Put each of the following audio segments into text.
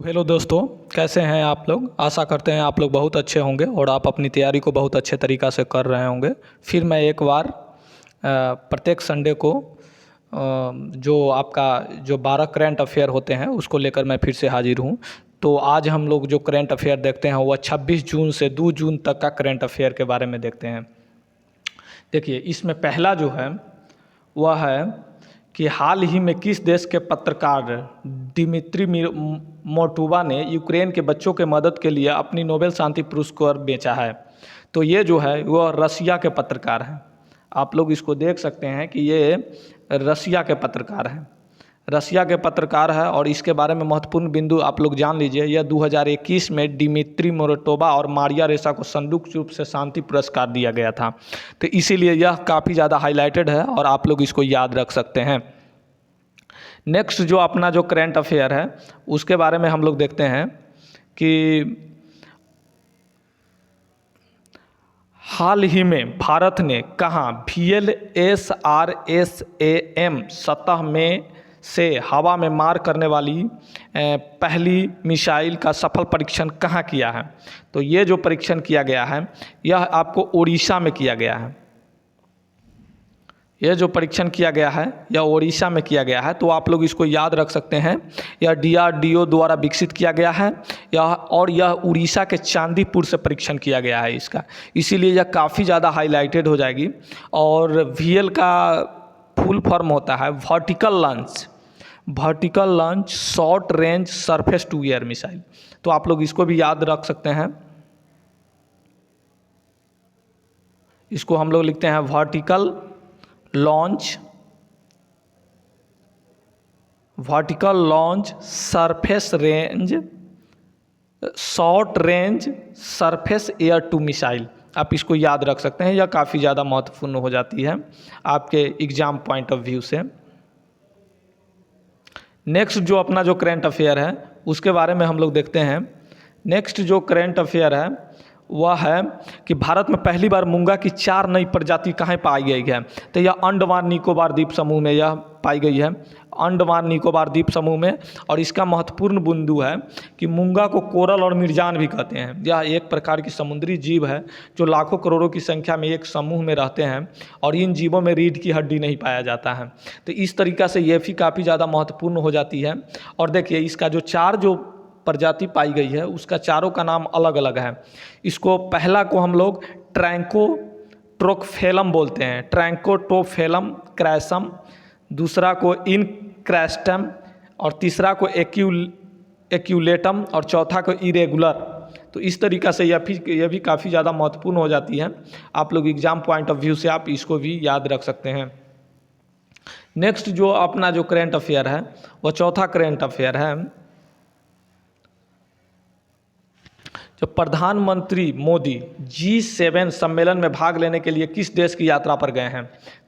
Hello दोस्तों, कैसे हैं आप लोग। आशा करते हैं आप लोग बहुत अच्छे होंगे और आप अपनी तैयारी को बहुत अच्छे तरीक़ा से कर रहे होंगे। फिर मैं एक बार प्रत्येक संडे को जो आपका जो 12 करंट अफेयर होते हैं उसको लेकर मैं फिर से हाजिर हूँ। तो आज हम लोग जो करंट अफेयर देखते हैं वह 26 जून से 2 जून तक का करंट अफेयर के बारे में देखते हैं। देखिए, इसमें पहला जो है वह है कि हाल ही में किस देश के पत्रकार दिमित्री मोटोवा ने यूक्रेन के बच्चों के मदद के लिए अपनी नोबेल शांति पुरस्कार बेचा है। तो ये जो है वह रसिया के पत्रकार हैं। आप लोग इसको देख सकते हैं कि ये रसिया के पत्रकार हैं, रसिया के पत्रकार है। और इसके बारे में महत्वपूर्ण बिंदु आप लोग जान लीजिए, यह 2021 में दिमित्री मोटोवा और मारिया रेसा को संयुक्त रूप से शांति पुरस्कार दिया गया था। तो इसीलिए यह काफ़ी ज़्यादा हाईलाइटेड है और आप लोग इसको याद रख सकते हैं। नेक्स्ट जो अपना जो करंट अफेयर है उसके बारे में हम लोग देखते हैं कि हाल ही में भारत ने कहाँ VLSRSAM सतह में से हवा में मार करने वाली पहली मिसाइल का सफल परीक्षण कहाँ किया है। तो ये जो परीक्षण किया गया है यह आपको उड़ीसा में किया गया है। यह जो परीक्षण किया गया है यह उड़ीसा में किया गया है। तो आप लोग इसको याद रख सकते हैं। यह DRDO द्वारा विकसित किया गया है यह उड़ीसा के चांदीपुर से परीक्षण किया गया है इसका, इसीलिए यह काफ़ी ज़्यादा हाईलाइटेड हो जाएगी। और VL का फुल फॉर्म होता है vertical launch short range surface to air missile. तो आप लोग इसको भी याद रख सकते हैं। इसको हम लोग लिखते हैं vertical launch surface range short range surface air to missile. आप इसको याद रख सकते हैं, यह काफ़ी ज़्यादा महत्वपूर्ण हो जाती है आपके एग्जाम पॉइंट ऑफ व्यू से। नेक्स्ट जो अपना जो करंट अफेयर है उसके बारे में हम लोग देखते हैं। नेक्स्ट जो करंट अफेयर है वह है कि भारत में पहली बार मूंगा की 4 नई प्रजाति कहाँ पाई गई है। तो यह अंडमान निकोबार द्वीप समूह में यह पाई गई है, अंडमान निकोबार द्वीप समूह में। और इसका महत्वपूर्ण बिंदु है कि मूंगा को कोरल और मिर्जान भी कहते हैं। यह एक प्रकार की समुद्री जीव है जो लाखों करोड़ों की संख्या में एक समूह में रहते हैं और इन जीवों में रीढ़ की हड्डी नहीं पाया जाता है। तो इस तरीक़ा से ये भी काफ़ी ज़्यादा महत्वपूर्ण हो जाती है। और देखिए, इसका जो 4 जो प्रजाति पाई गई है उसका चारों का नाम अलग अलग है। इसको पहला को हम लोग ट्रैंकोट्रोफेलम बोलते हैं, ट्रैंकोट्रोफेलम क्रैसम, दूसरा को इनक्रैस्टम और तीसरा को एक्यूलेटम और चौथा को इरेगुलर। तो इस तरीक़ा से यह भी काफ़ी ज़्यादा महत्वपूर्ण हो जाती है। आप लोग एग्जाम पॉइंट ऑफ व्यू से आप इसको भी याद रख सकते हैं। नेक्स्ट जो अपना जो करंट अफेयर है वह चौथा करंट अफेयर है। जो प्रधानमंत्री मोदी G7 सम्मेलन में भाग लेने के लिए किस देश की यात्रा पर गए हैं।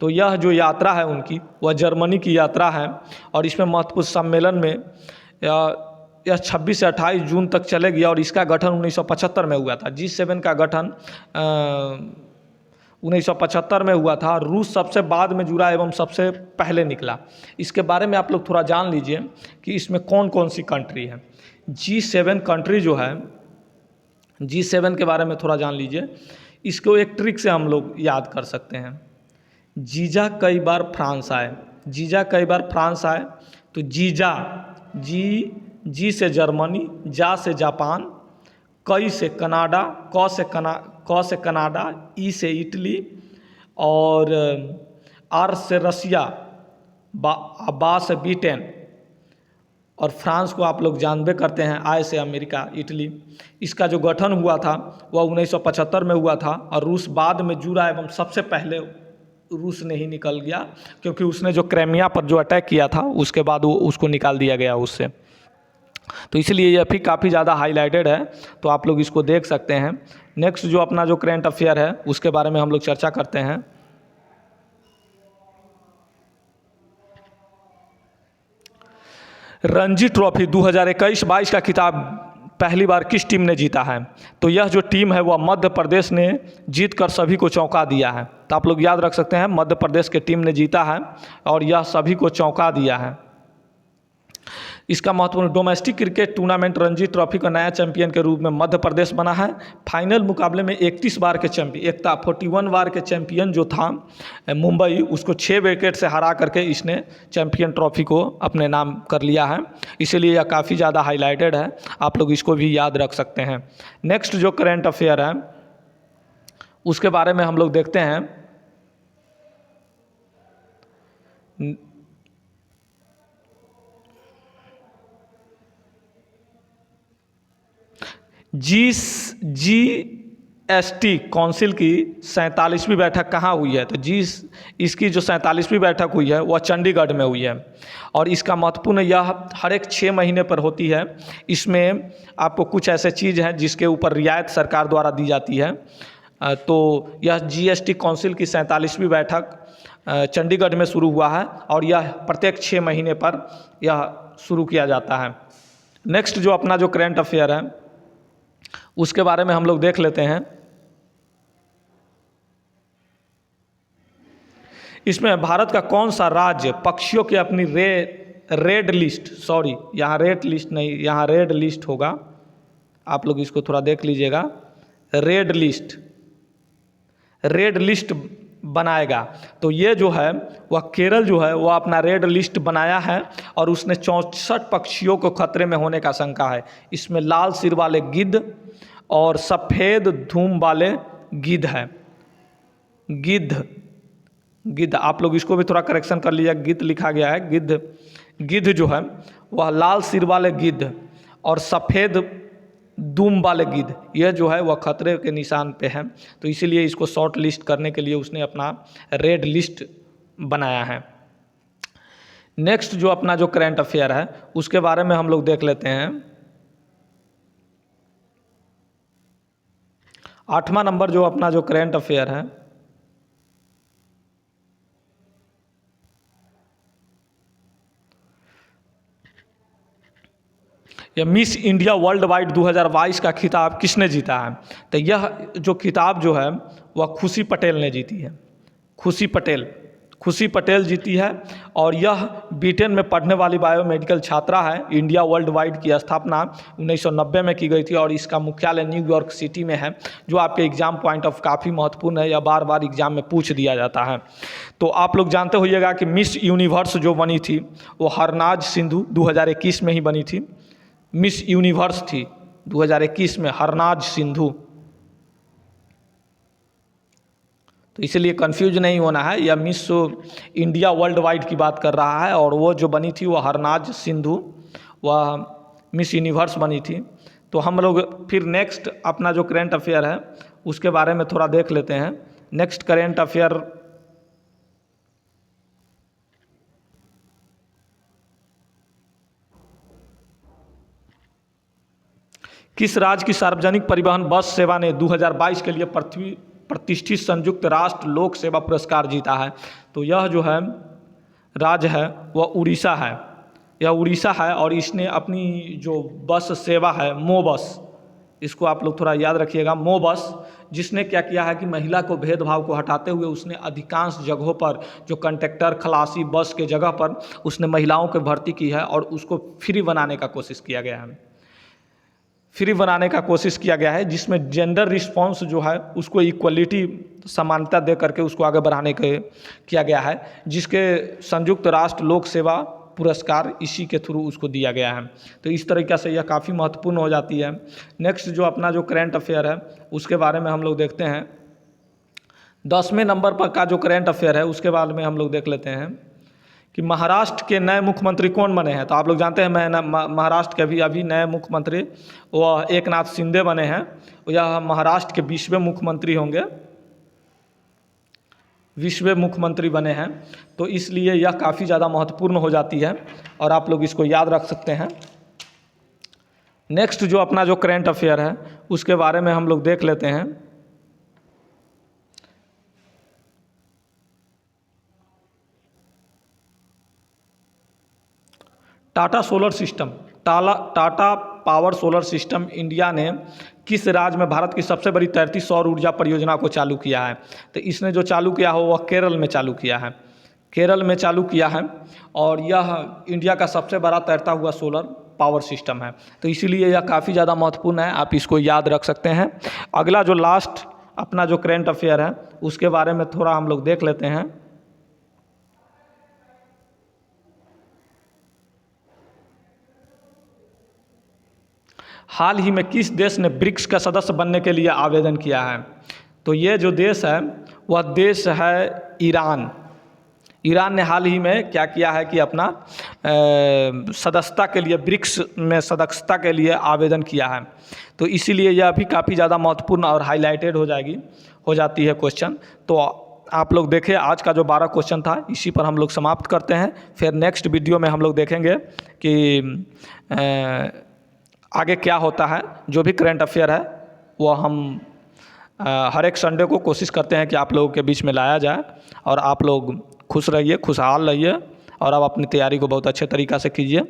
तो यह जो यात्रा है उनकी वह जर्मनी की यात्रा है। और इसमें महत्वपूर्ण सम्मेलन में यह 26 से 28 जून तक चलेगी और इसका गठन 1975 में हुआ था। G7 का गठन 1975 में हुआ था। रूस सबसे बाद में जुड़ा एवं सबसे पहले निकला। इसके बारे में आप लोग थोड़ा जान लीजिए कि इसमें कौन कौन सी कंट्री है। G7 कंट्री जो है, G7 के बारे में थोड़ा जान लीजिए। इसको एक ट्रिक से हम लोग याद कर सकते हैं। जीजा कई बार फ्रांस आए, तो जीजा जी से जर्मनी, जा से जापान, कई से कनाडा, क से कनाडा, ई से इटली और आर से रसिया, बा से ब्रिटेन और फ्रांस को आप लोग जानबे करते हैं, आई से अमेरिका, इटली। इसका जो गठन हुआ था वह 1975 में हुआ था और रूस बाद में जुड़ा एवं सबसे पहले रूस ने ही निकल गया, क्योंकि उसने जो क्राइमिया पर जो अटैक किया था उसके बाद वो उसको निकाल दिया गया उससे। तो इसलिए यह भी काफ़ी ज़्यादा हाईलाइटेड है, तो आप लोग इसको देख सकते हैं। नेक्स्ट जो अपना जो करंट अफेयर है उसके बारे में हम लोग चर्चा करते हैं। रणजी ट्रॉफी 2021-22 का खिताब पहली बार किस टीम ने जीता है। तो यह जो टीम है वह मध्य प्रदेश ने जीत कर सभी को चौंका दिया है। तो आप लोग याद रख सकते हैं, मध्य प्रदेश के टीम ने जीता है और यह सभी को चौंका दिया है। इसका महत्वपूर्ण domestic cricket tournament Ranji trophy का नया चैंपियन के रूप में मध्य प्रदेश बना है। फाइनल मुकाबले में 31 बार के चैंपियन 41 बार के चैंपियन जो था मुंबई, उसको 6 विकेट से हरा करके इसने चैंपियन ट्रॉफी को अपने नाम कर लिया है। इसीलिए यह काफ़ी ज़्यादा हाईलाइटेड है, आप लोग इसको भी याद रख सकते हैं। नेक्स्ट जो करेंट अफेयर है उसके बारे में हम लोग देखते हैं। GST काउंसिल की 47वीं बैठक कहाँ हुई है? तो इसकी जो 47वीं बैठक हुई है वह चंडीगढ़ में हुई है। और इसका महत्वपूर्ण यह हर एक 6 महीने पर होती है। इसमें आपको कुछ ऐसे चीज़ हैं जिसके ऊपर रियायत सरकार द्वारा दी जाती है। तो यह GST काउंसिल की 47वीं बैठक चंडीगढ़ में शुरू हुआ है और यह प्रत्येक 6 महीने पर यह शुरू किया जाता है। नेक्स्ट जो अपना जो करेंट अफेयर है उसके बारे में हम लोग देख लेते हैं। इसमें भारत का कौन सा राज्य पक्षियों की अपनी रेड लिस्ट, सॉरी यहाँ रेड लिस्ट नहीं, यहाँ रेड लिस्ट होगा, आप लोग इसको थोड़ा देख लीजिएगा। रेड लिस्ट बनाएगा। तो ये जो है वह केरल जो है वह अपना रेड लिस्ट बनाया है और उसने 64 पक्षियों को खतरे में होने का शंका है। इसमें लाल सिर वाले गिद्ध और सफ़ेद धूम वाले गिद्ध है। गिद्ध आप लोग इसको भी थोड़ा करेक्शन कर लीजिए, गिद्ध लिखा गया है, गिद्ध जो है वह लाल सिर वाले गिद्ध और सफ़ेद दूम वाले गिद्ध, यह जो है वह खतरे के निशान पे है। तो इसीलिए इसको शॉर्ट लिस्ट करने के लिए उसने अपना रेड लिस्ट बनाया है। नेक्स्ट जो अपना जो करंट अफेयर है उसके बारे में हम लोग देख लेते हैं। 8वां नंबर जो अपना जो करंट अफेयर है यह मिस इंडिया वर्ल्ड वाइड 2022 का खिताब किसने जीता है? तो यह जो खिताब जो है वह खुशी पटेल ने जीती है। खुशी पटेल जीती है और यह ब्रिटेन में पढ़ने वाली बायोमेडिकल छात्रा है। इंडिया वर्ल्ड वाइड की स्थापना 1990 में की गई थी और इसका मुख्यालय न्यूयॉर्क सिटी में है, जो आपके एग्जाम पॉइंट ऑफ काफ़ी महत्वपूर्ण है, या बार बार एग्जाम में पूछ दिया जाता है। तो आप लोग जानते होइएगा कि मिस यूनिवर्स जो बनी थी वो हरनाज सिंधु 2021 में ही बनी थी। मिस यूनिवर्स थी 2021 में हरनाज सिंधु। तो इसलिए कंफ्यूज नहीं होना है, यह मिस इंडिया वर्ल्ड वाइड की बात कर रहा है और वो जो बनी थी वो हरनाज सिंधु, वह मिस यूनिवर्स बनी थी। तो हम लोग फिर नेक्स्ट अपना जो करेंट अफेयर है उसके बारे में थोड़ा देख लेते हैं। नेक्स्ट करेंट अफेयर किस राज्य की सार्वजनिक परिवहन बस सेवा ने 2022 के लिए प्रतिष्ठित संयुक्त राष्ट्र लोक सेवा पुरस्कार जीता है? तो यह जो है राज्य है वह उड़ीसा है। यह उड़ीसा है और इसने अपनी जो बस सेवा है मो बस, इसको आप लोग थोड़ा याद रखिएगा, मो बस, जिसने क्या किया है कि महिला को भेदभाव को हटाते हुए उसने अधिकांश जगहों पर जो कंडक्टर खलासी बस के जगह पर उसने महिलाओं की भर्ती की है और उसको फ्री बनाने का कोशिश किया गया है, जिसमें जेंडर रिस्पॉन्स जो है उसको इक्वलिटी समानता दे करके उसको आगे बढ़ाने के किया गया है, जिसके संयुक्त राष्ट्र लोक सेवा पुरस्कार इसी के थ्रू उसको दिया गया है। तो इस तरीक़े से यह काफ़ी महत्वपूर्ण हो जाती है। नेक्स्ट जो अपना जो करेंट अफेयर है उसके बारे में हम लोग देखते हैं। 10वें नंबर पर का जो करेंट अफेयर है उसके बारे में हम लोग देख लेते हैं कि महाराष्ट्र के नए मुख्यमंत्री कौन बने हैं। तो आप लोग जानते हैं महाराष्ट्र के अभी नए मुख्यमंत्री वह एकनाथ शिंदे बने हैं। यह महाराष्ट्र के 20वें मुख्यमंत्री होंगे, 20वें मुख्यमंत्री बने हैं। तो इसलिए यह काफ़ी ज़्यादा महत्वपूर्ण हो जाती है और आप लोग इसको याद रख सकते हैं। नेक्स्ट जो अपना जो करेंट अफेयर है उसके बारे में हम लोग देख लेते हैं। Tata power solar system India ने किस राज्य में भारत की सबसे बड़ी तैरती सौर ऊर्जा परियोजना को चालू किया है? तो इसने जो चालू किया हो वह केरल में चालू किया है। केरल में चालू किया है और यह इंडिया का सबसे बड़ा तैरता हुआ सोलर पावर सिस्टम है। तो इसीलिए यह काफ़ी ज़्यादा महत्वपूर्ण है, आप इसको याद रख सकते हैं। अगला जो लास्ट अपना जो करेंट अफेयर है उसके बारे में थोड़ा हम लोग देख लेते हैं। हाल ही में किस देश ने ब्रिक्स का सदस्य बनने के लिए आवेदन किया है? तो ये जो देश है वह देश है ईरान। ईरान ने हाल ही में क्या किया है कि अपना सदस्यता के लिए, ब्रिक्स में सदस्यता के लिए आवेदन किया है। तो इसीलिए यह भी काफ़ी ज़्यादा महत्वपूर्ण और हाईलाइटेड हो जाती है क्वेश्चन। तो आप लोग देखें, आज का जो 12 क्वेश्चन था इसी पर हम लोग समाप्त करते हैं। फिर नेक्स्ट वीडियो में हम लोग देखेंगे कि आगे क्या होता है। जो भी करंट अफेयर है वो हम हर एक संडे को कोशिश करते हैं कि आप लोगों के बीच में लाया जाए। और आप लोग खुश रहिए, खुशहाल रहिए और आप अपनी तैयारी को बहुत अच्छे तरीक़ा से कीजिए।